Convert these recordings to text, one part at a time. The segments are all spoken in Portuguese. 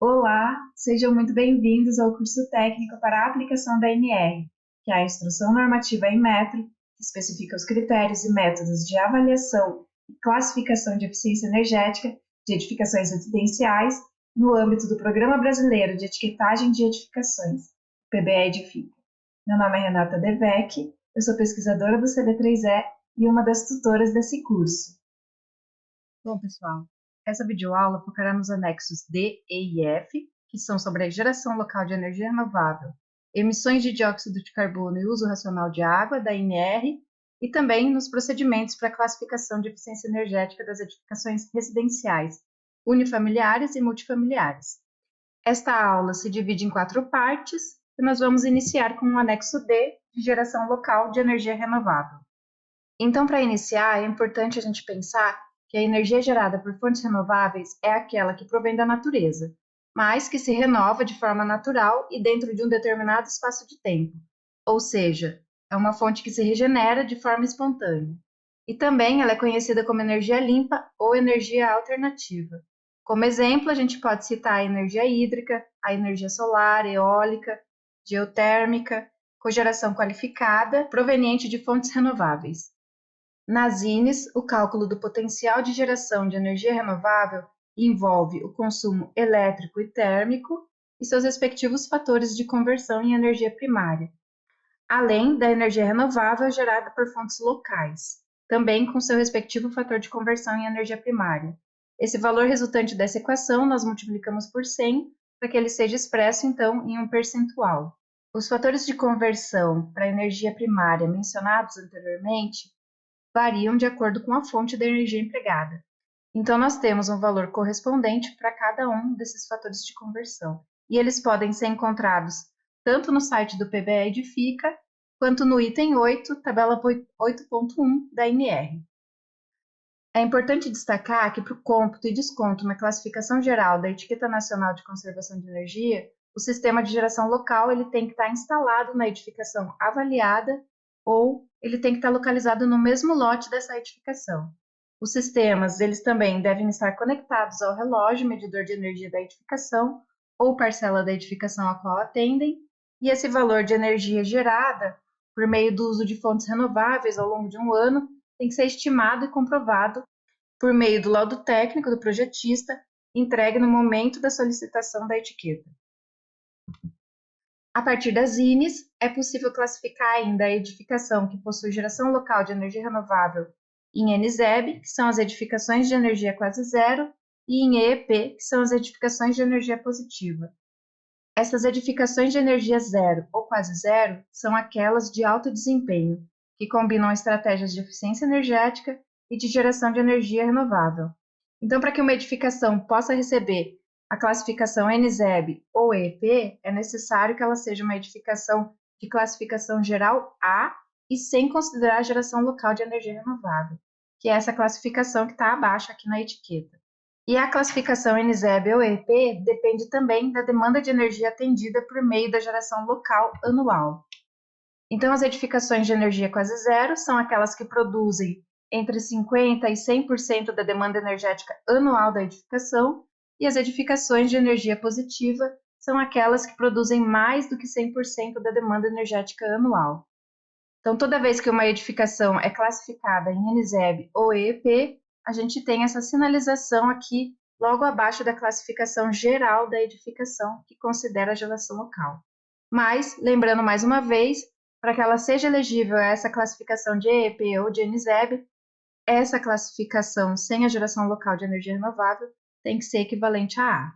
Olá, sejam muito bem-vindos ao curso técnico para a aplicação da NR, que é a Instrução Normativa em Metro, que especifica os critérios e métodos de avaliação e classificação de eficiência energética de edificações residenciais no âmbito do Programa Brasileiro de Etiquetagem de Edificações, PBE Edifica. Meu nome é Renata Devec, eu sou pesquisadora do CB3E e uma das tutoras desse curso. Bom, pessoal, essa videoaula focará nos anexos D, E e F, que são sobre a geração local de energia renovável, emissões de dióxido de carbono e uso racional de água, da INR, e também nos procedimentos para a classificação de eficiência energética das edificações residenciais, unifamiliares e multifamiliares. Esta aula se divide em 4 partes e nós vamos iniciar com o anexo D, de geração local de energia renovável. Então, para iniciar, é importante a gente pensar que a energia gerada por fontes renováveis é aquela que provém da natureza, mas que se renova de forma natural e dentro de um determinado espaço de tempo, ou seja, é uma fonte que se regenera de forma espontânea. E também ela é conhecida como energia limpa ou energia alternativa. Como exemplo, a gente pode citar a energia hídrica, a energia solar, eólica, geotérmica, cogeração qualificada, proveniente de fontes renováveis. Nas INES, o cálculo do potencial de geração de energia renovável envolve o consumo elétrico e térmico e seus respectivos fatores de conversão em energia primária, além da energia renovável gerada por fontes locais, também com seu respectivo fator de conversão em energia primária. Esse valor resultante dessa equação nós multiplicamos por 100 para que ele seja expresso, então, em um percentual. Os fatores de conversão para energia primária mencionados anteriormente variam de acordo com a fonte da energia empregada. Então, nós temos um valor correspondente para cada um desses fatores de conversão. E eles podem ser encontrados tanto no site do PBE Edifica, quanto no item 8, tabela 8.1 da NR. É importante destacar que para o cômputo e desconto na classificação geral da Etiqueta Nacional de Conservação de Energia, o sistema de geração local ele tem que estar instalado na edificação avaliada ou ele tem que estar localizado no mesmo lote dessa edificação. Os sistemas, eles também devem estar conectados ao relógio medidor de energia da edificação ou parcela da edificação a qual atendem, e esse valor de energia gerada por meio do uso de fontes renováveis ao longo de um ano tem que ser estimado e comprovado por meio do laudo técnico do projetista, entregue no momento da solicitação da etiqueta. A partir das INES, é possível classificar ainda a edificação que possui geração local de energia renovável em NZEB, que são as edificações de energia quase zero, e em EEP, que são as edificações de energia positiva. Essas edificações de energia zero ou quase zero são aquelas de alto desempenho, que combinam estratégias de eficiência energética e de geração de energia renovável. Então, para que uma edificação possa receber a classificação NZEB ou EEP, é necessário que ela seja uma edificação de classificação geral A e sem considerar a geração local de energia renovável, que é essa classificação que está abaixo aqui na etiqueta. E a classificação NZEB ou EEP depende também da demanda de energia atendida por meio da geração local anual. Então, as edificações de energia quase zero são aquelas que produzem entre 50% e 100% da demanda energética anual da edificação, e as edificações de energia positiva são aquelas que produzem mais do que 100% da demanda energética anual. Então, toda vez que uma edificação é classificada em NZEB ou EEP, a gente tem essa sinalização aqui logo abaixo da classificação geral da edificação, que considera a geração local. Mas, lembrando mais uma vez, para que ela seja elegível a essa classificação de EEP ou de NZEB, essa classificação sem a geração local de energia renovável tem que ser equivalente a A.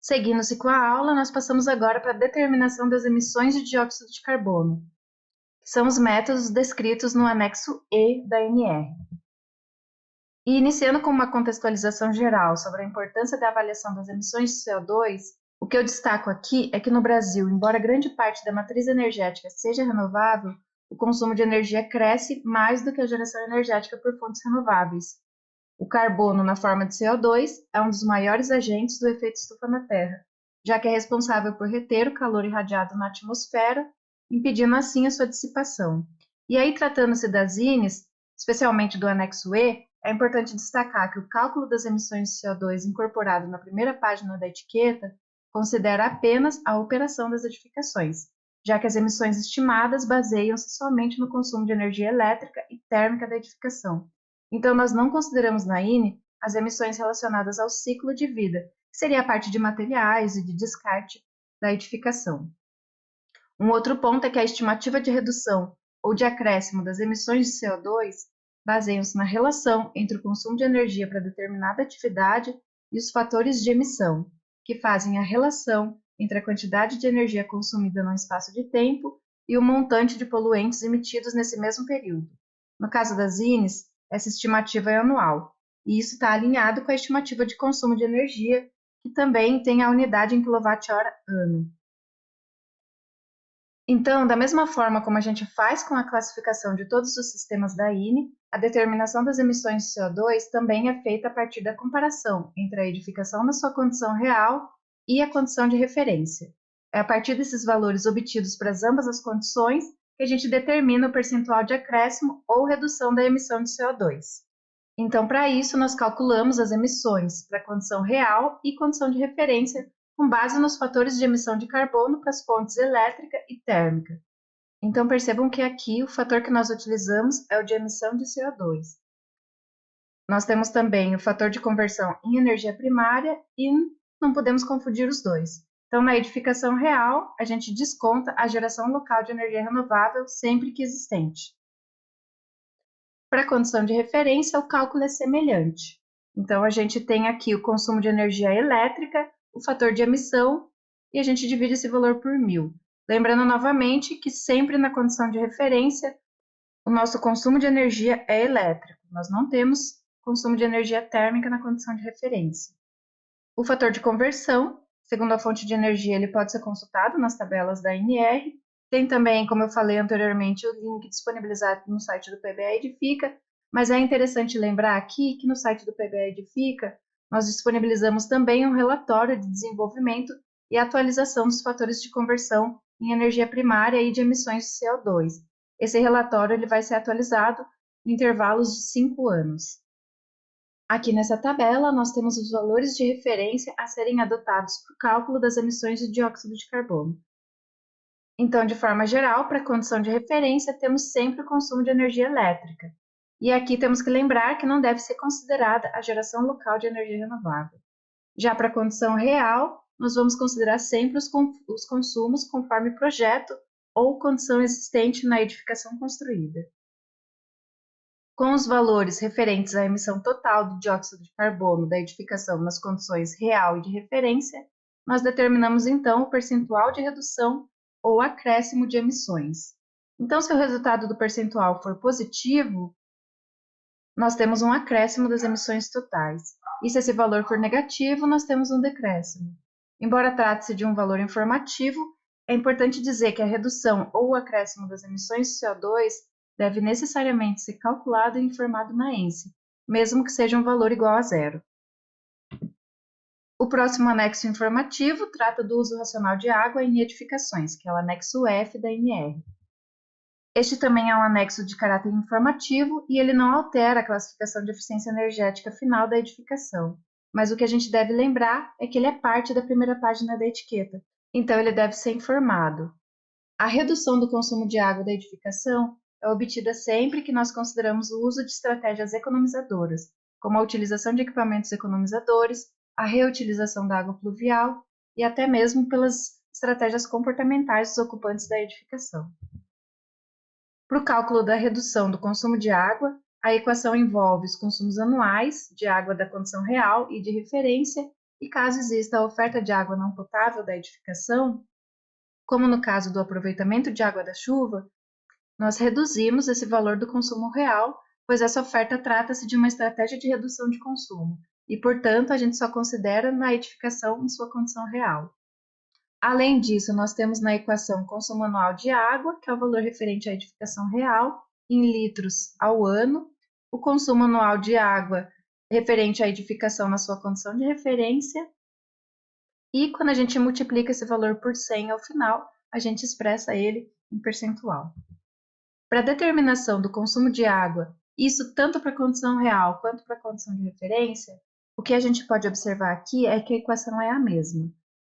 Seguindo-se com a aula, nós passamos agora para a determinação das emissões de dióxido de carbono, que são os métodos descritos no anexo E da NR. E iniciando com uma contextualização geral sobre a importância da avaliação das emissões de CO2, o que eu destaco aqui é que no Brasil, embora grande parte da matriz energética seja renovável, o consumo de energia cresce mais do que a geração energética por fontes renováveis. O carbono, na forma de CO2, é um dos maiores agentes do efeito estufa na Terra, já que é responsável por reter o calor irradiado na atmosfera, impedindo assim a sua dissipação. E aí, tratando-se das INES, especialmente do anexo E, é importante destacar que o cálculo das emissões de CO2 incorporado na primeira página da etiqueta considera apenas a operação das edificações, já que as emissões estimadas baseiam-se somente no consumo de energia elétrica e térmica da edificação. Então, nós não consideramos na INE as emissões relacionadas ao ciclo de vida, que seria a parte de materiais e de descarte da edificação. Um outro ponto é que a estimativa de redução ou de acréscimo das emissões de CO2 baseiam-se na relação entre o consumo de energia para determinada atividade e os fatores de emissão, que fazem a relação entre a quantidade de energia consumida num espaço de tempo e o montante de poluentes emitidos nesse mesmo período. No caso das INES, essa estimativa é anual, e isso está alinhado com a estimativa de consumo de energia, que também tem a unidade em kWh ano. Então, da mesma forma como a gente faz com a classificação de todos os sistemas da INE, a determinação das emissões de CO2 também é feita a partir da comparação entre a edificação na sua condição real e a condição de referência. É a partir desses valores obtidos para ambas as condições que a gente determina o percentual de acréscimo ou redução da emissão de CO2. Então, para isso, nós calculamos as emissões para a condição real e condição de referência com base nos fatores de emissão de carbono para as fontes elétrica e térmica. Então, percebam que aqui o fator que nós utilizamos é o de emissão de CO2. Nós temos também o fator de conversão em energia primária e não podemos confundir os dois. Então, na edificação real, a gente desconta a geração local de energia renovável sempre que existente. Para a condição de referência, o cálculo é semelhante. Então, a gente tem aqui o consumo de energia elétrica, o fator de emissão, e a gente divide esse valor por 1000. Lembrando novamente que sempre na condição de referência, o nosso consumo de energia é elétrico. Nós não temos consumo de energia térmica na condição de referência. O fator de conversão, segundo a fonte de energia, ele pode ser consultado nas tabelas da ANR. Tem também, como eu falei anteriormente, o link disponibilizado no site do PBA Edifica, mas é interessante lembrar aqui que no site do PBA Edifica, nós disponibilizamos também um relatório de desenvolvimento e atualização dos fatores de conversão em energia primária e de emissões de CO2. Esse relatório ele vai ser atualizado em intervalos de 5 anos. Aqui nessa tabela, nós temos os valores de referência a serem adotados para o cálculo das emissões de dióxido de carbono. Então, de forma geral, para a condição de referência, temos sempre o consumo de energia elétrica. E aqui temos que lembrar que não deve ser considerada a geração local de energia renovável. Já para a condição real, nós vamos considerar sempre os consumos conforme projeto ou condição existente na edificação construída. Com os valores referentes à emissão total de dióxido de carbono da edificação nas condições real e de referência, nós determinamos então o percentual de redução ou acréscimo de emissões. Então, se o resultado do percentual for positivo, nós temos um acréscimo das emissões totais. E se esse valor for negativo, nós temos um decréscimo. Embora trate-se de um valor informativo, é importante dizer que a redução ou o acréscimo das emissões de CO2 deve necessariamente ser calculado e informado na ENSE, mesmo que seja um valor igual a zero. O próximo anexo informativo trata do uso racional de água em edificações, que é o anexo F da NR. Este também é um anexo de caráter informativo e ele não altera a classificação de eficiência energética final da edificação, mas o que a gente deve lembrar é que ele é parte da primeira página da etiqueta, então ele deve ser informado. A redução do consumo de água da edificação é obtida sempre que nós consideramos o uso de estratégias economizadoras, como a utilização de equipamentos economizadores, a reutilização da água pluvial e até mesmo pelas estratégias comportamentais dos ocupantes da edificação. Para o cálculo da redução do consumo de água, a equação envolve os consumos anuais de água da condição real e de referência, e caso exista a oferta de água não potável da edificação, como no caso do aproveitamento de água da chuva, nós reduzimos esse valor do consumo real, pois essa oferta trata-se de uma estratégia de redução de consumo, e, portanto, a gente só considera na edificação em sua condição real. Além disso, nós temos na equação o consumo anual de água, que é o valor referente à edificação real, em litros ao ano, o consumo anual de água referente à edificação na sua condição de referência, e quando a gente multiplica esse valor por 100 ao final, a gente expressa ele em percentual. Para a determinação do consumo de água Isso tanto para a condição real quanto para a condição de referência, o que a gente pode observar aqui é que a equação é a mesma.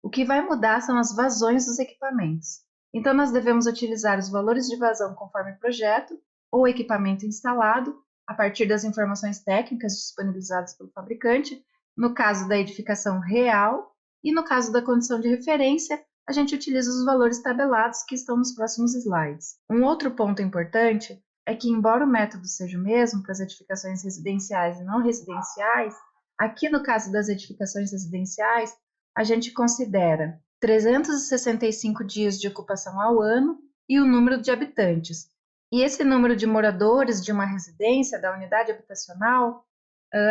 O que vai mudar são as vazões dos equipamentos. Então, nós devemos utilizar os valores de vazão conforme o projeto ou equipamento instalado, a partir das informações técnicas disponibilizadas pelo fabricante, no caso da edificação real, e no caso da condição de referência, a gente utiliza os valores tabelados que estão nos próximos slides. Um outro ponto importante é que, embora o método seja o mesmo para as edificações residenciais e não residenciais, aqui no caso das edificações residenciais, a gente considera 365 dias de ocupação ao ano e o número de habitantes. E esse número de moradores de uma residência, da unidade habitacional,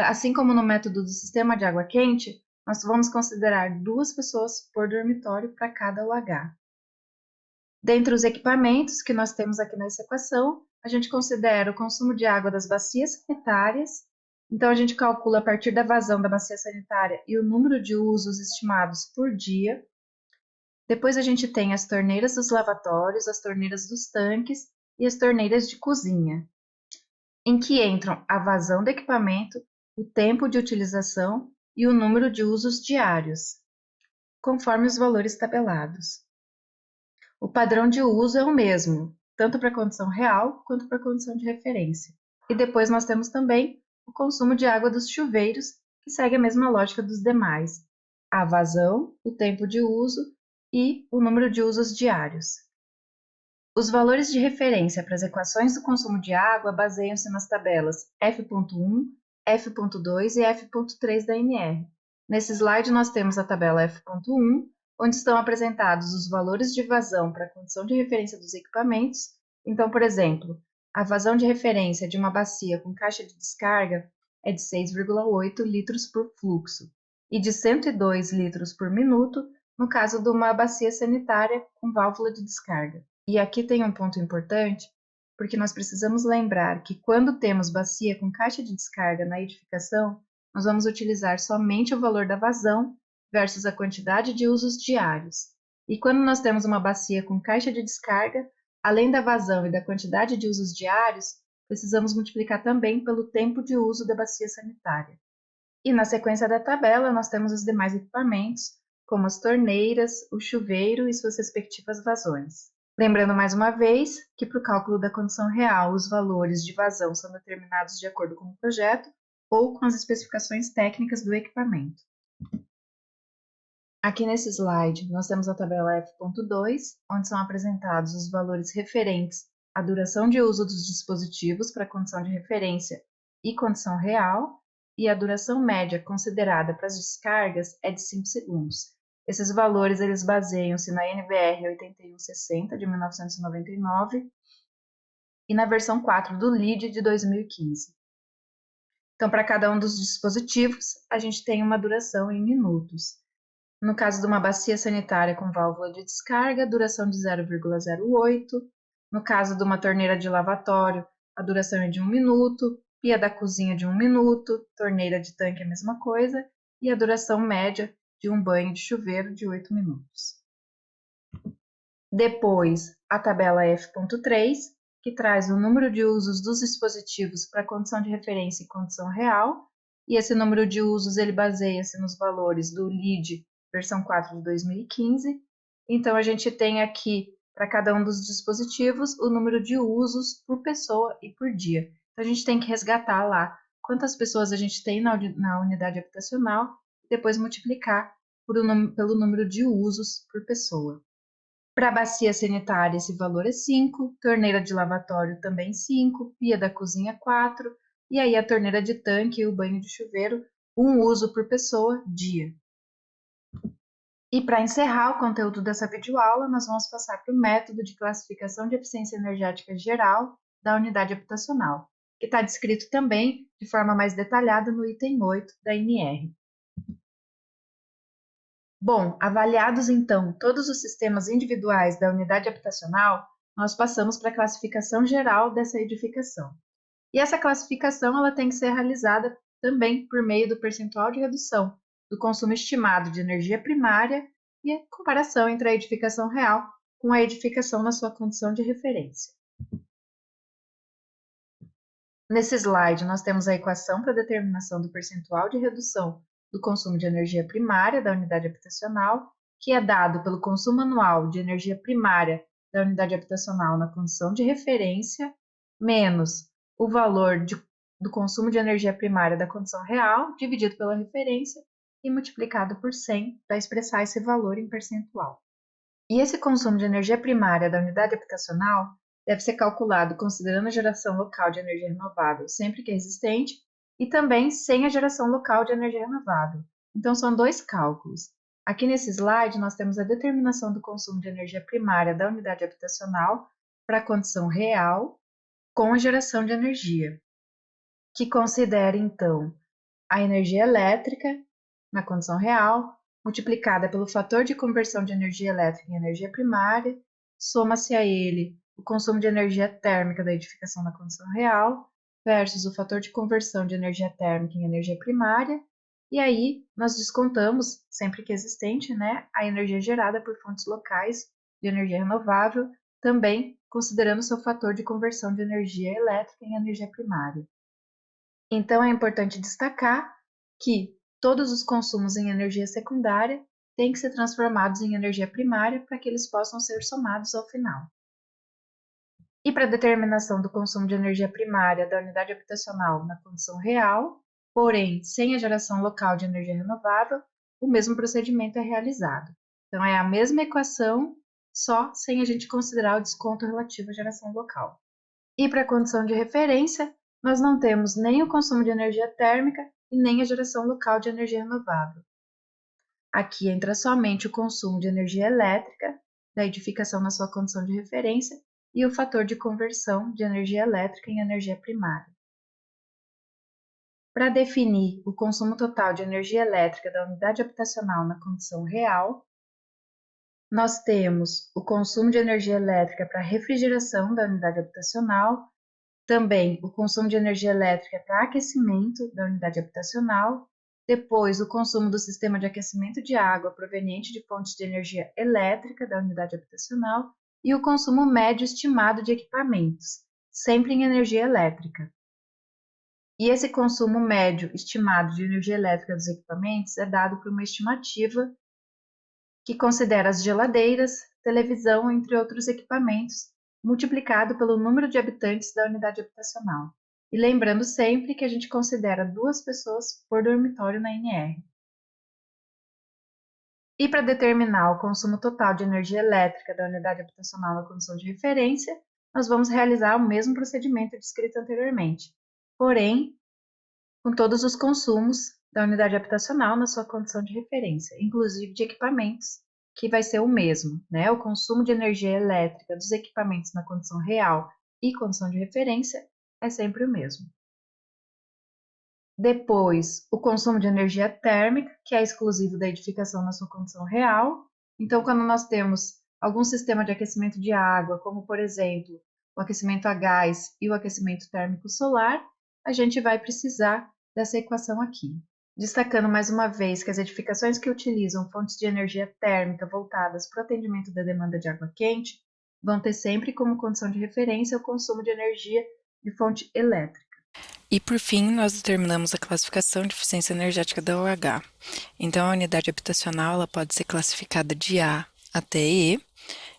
assim como no método do sistema de água quente, nós vamos considerar 2 pessoas por dormitório para cada UH. Dentre os equipamentos que nós temos aqui nessa equação, a gente considera o consumo de água das bacias sanitárias. Então, a gente calcula a partir da vazão da bacia sanitária e o número de usos estimados por dia. Depois, a gente tem as torneiras dos lavatórios, as torneiras dos tanques e as torneiras de cozinha, em que entram a vazão do equipamento, o tempo de utilização e o número de usos diários, conforme os valores tabelados. O padrão de uso é o mesmo, tanto para a condição real quanto para a condição de referência. E depois nós temos também o consumo de água dos chuveiros, que segue a mesma lógica dos demais: a vazão, o tempo de uso e o número de usos diários. Os valores de referência para as equações do consumo de água baseiam-se nas tabelas F.1, F.2 e F.3 da NR. Nesse slide nós temos a tabela F.1, onde estão apresentados os valores de vazão para a condição de referência dos equipamentos. Então, por exemplo, a vazão de referência de uma bacia com caixa de descarga é de 6,8 litros por fluxo e de 102 litros por minuto no caso de uma bacia sanitária com válvula de descarga. E aqui tem um ponto importante, porque nós precisamos lembrar que quando temos bacia com caixa de descarga na edificação, nós vamos utilizar somente o valor da vazão versus a quantidade de usos diários. E quando nós temos uma bacia com caixa de descarga, além da vazão e da quantidade de usos diários, precisamos multiplicar também pelo tempo de uso da bacia sanitária. E na sequência da tabela, nós temos os demais equipamentos, como as torneiras, o chuveiro e suas respectivas vazões. Lembrando mais uma vez que para o cálculo da condição real, os valores de vazão são determinados de acordo com o projeto ou com as especificações técnicas do equipamento. Aqui nesse slide, nós temos a tabela F.2, onde são apresentados os valores referentes à duração de uso dos dispositivos para a condição de referência e condição real, e a duração média considerada para as descargas é de 5 segundos. Esses valores eles baseiam-se na NBR 8160 de 1999 e na versão 4 do LEED de 2015. Então, para cada um dos dispositivos, a gente tem uma duração em minutos. No caso de uma bacia sanitária com válvula de descarga, duração de 0,08. No caso de uma torneira de lavatório, a duração é de 1 minuto. Pia da cozinha de 1 minuto. Torneira de tanque a mesma coisa. E a duração média de um banho de chuveiro de 8 minutos. Depois, a tabela F.3, que traz o número de usos dos dispositivos para condição de referência e condição real. E esse número de usos ele baseia-se nos valores do LEED versão 4 de 2015. Então, a gente tem aqui, para cada um dos dispositivos, o número de usos por pessoa e por dia. Então, a gente tem que resgatar lá quantas pessoas a gente tem na unidade habitacional e depois multiplicar pelo número de usos por pessoa. Para a bacia sanitária, esse valor é 5, torneira de lavatório também 5, pia da cozinha 4, e aí a torneira de tanque e o banho de chuveiro, 1 uso por pessoa, dia. E para encerrar o conteúdo dessa videoaula, nós vamos passar para o método de classificação de eficiência energética geral da unidade habitacional, que está descrito também de forma mais detalhada no item 8 da NR. Bom, avaliados então todos os sistemas individuais da unidade habitacional, nós passamos para a classificação geral dessa edificação. E essa classificação ela tem que ser realizada também por meio do percentual de redução do consumo estimado de energia primária e a comparação entre a edificação real com a edificação na sua condição de referência. Nesse slide, nós temos a equação para determinação do percentual de redução do consumo de energia primária da unidade habitacional, que é dado pelo consumo anual de energia primária da unidade habitacional na condição de referência, menos o valor do consumo de energia primária da condição real, dividido pela referência, e multiplicado por 100 para expressar esse valor em percentual. E esse consumo de energia primária da unidade habitacional deve ser calculado considerando a geração local de energia renovável sempre que é existente e também sem a geração local de energia renovável. Então, são dois cálculos. Aqui nesse slide, nós temos a determinação do consumo de energia primária da unidade habitacional para a condição real com a geração de energia, que considera, então, a energia elétrica na condição real, multiplicada pelo fator de conversão de energia elétrica em energia primária, soma-se a ele o consumo de energia térmica da edificação na condição real, versus o fator de conversão de energia térmica em energia primária, e aí nós descontamos, sempre que existente, né, a energia gerada por fontes locais de energia renovável, também considerando seu fator de conversão de energia elétrica em energia primária. Então, é importante destacar que todos os consumos em energia secundária têm que ser transformados em energia primária para que eles possam ser somados ao final. E para a determinação do consumo de energia primária da unidade habitacional na condição real, porém sem a geração local de energia renovável, o mesmo procedimento é realizado. Então, é a mesma equação, só sem a gente considerar o desconto relativo à geração local. E para a condição de referência, nós não temos nem o consumo de energia térmica e nem a geração local de energia renovável. Aqui entra somente o consumo de energia elétrica da edificação na sua condição de referência e o fator de conversão de energia elétrica em energia primária. Para definir o consumo total de energia elétrica da unidade habitacional na condição real, nós temos o consumo de energia elétrica para refrigeração da unidade habitacional, também o consumo de energia elétrica para aquecimento da unidade habitacional, depois o consumo do sistema de aquecimento de água proveniente de fontes de energia elétrica da unidade habitacional e o consumo médio estimado de equipamentos, sempre em energia elétrica. E esse consumo médio estimado de energia elétrica dos equipamentos é dado por uma estimativa que considera as geladeiras, televisão, entre outros equipamentos, multiplicado pelo número de habitantes da unidade habitacional. E lembrando sempre que a gente considera 2 pessoas por dormitório na NR. E para determinar o consumo total de energia elétrica da unidade habitacional na condição de referência, nós vamos realizar o mesmo procedimento descrito anteriormente, porém, com todos os consumos da unidade habitacional na sua condição de referência, inclusive de equipamentos, que vai ser o mesmo, né? O consumo de energia elétrica dos equipamentos na condição real e condição de referência é sempre o mesmo. Depois, o consumo de energia térmica, que é exclusivo da edificação na sua condição real. Então, quando nós temos algum sistema de aquecimento de água, como por exemplo, o aquecimento a gás e o aquecimento térmico solar, a gente vai precisar dessa equação aqui. Destacando mais uma vez que as edificações que utilizam fontes de energia térmica voltadas para o atendimento da demanda de água quente vão ter sempre como condição de referência o consumo de energia de fonte elétrica. E por fim, nós determinamos a classificação de eficiência energética da OH. Então, a unidade habitacional ela pode ser classificada de A até E,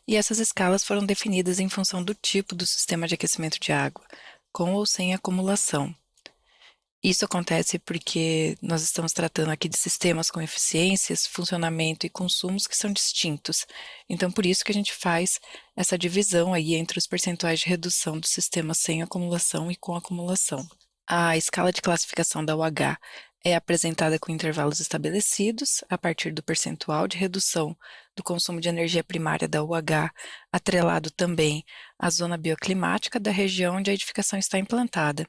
e essas escalas foram definidas em função do tipo do sistema de aquecimento de água, com ou sem acumulação. Isso acontece porque nós estamos tratando aqui de sistemas com eficiências, funcionamento e consumos que são distintos. Então, por isso que a gente faz essa divisão aí entre os percentuais de redução do sistema sem acumulação e com acumulação. A escala de classificação da UH é apresentada com intervalos estabelecidos a partir do percentual de redução do consumo de energia primária da UH, atrelado também à zona bioclimática da região onde a edificação está implantada.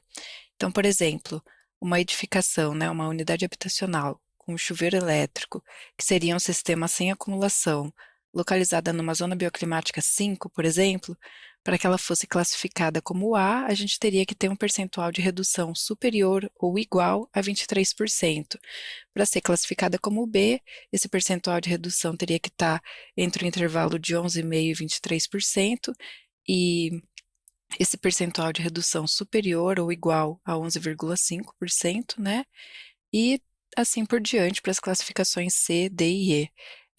Então, por exemplo, uma edificação, uma unidade habitacional com chuveiro elétrico, que seria um sistema sem acumulação, localizada numa zona bioclimática 5, por exemplo, para que ela fosse classificada como A, a gente teria que ter um percentual de redução superior ou igual a 23%. Para ser classificada como B, esse percentual de redução teria que estar entre o intervalo de 11,5% e 23%, e esse percentual de redução superior ou igual a 11,5%, né? E assim por diante para as classificações C, D e E.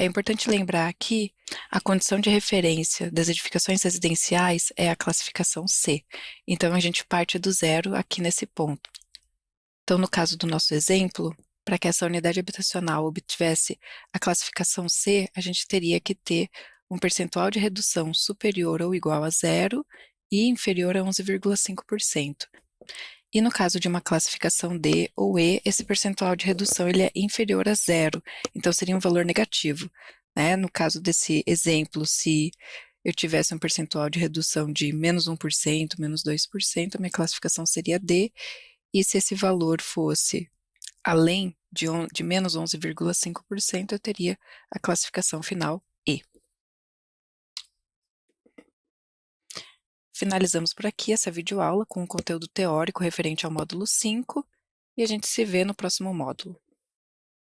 É importante lembrar aqui, a condição de referência das edificações residenciais é a classificação C. Então, a gente parte do zero aqui nesse ponto. Então, no caso do nosso exemplo, para que essa unidade habitacional obtivesse a classificação C, a gente teria que ter um percentual de redução superior ou igual a zero e inferior a 11,5%. E no caso de uma classificação D ou E, esse percentual de redução ele é inferior a zero, então seria um valor negativo, né? No caso desse exemplo, se eu tivesse um percentual de redução de menos 1%, menos 2%, a minha classificação seria D, e se esse valor fosse além de menos 11,5%, eu teria a classificação final E. Finalizamos por aqui essa videoaula com o conteúdo teórico referente ao módulo 5 e a gente se vê no próximo módulo.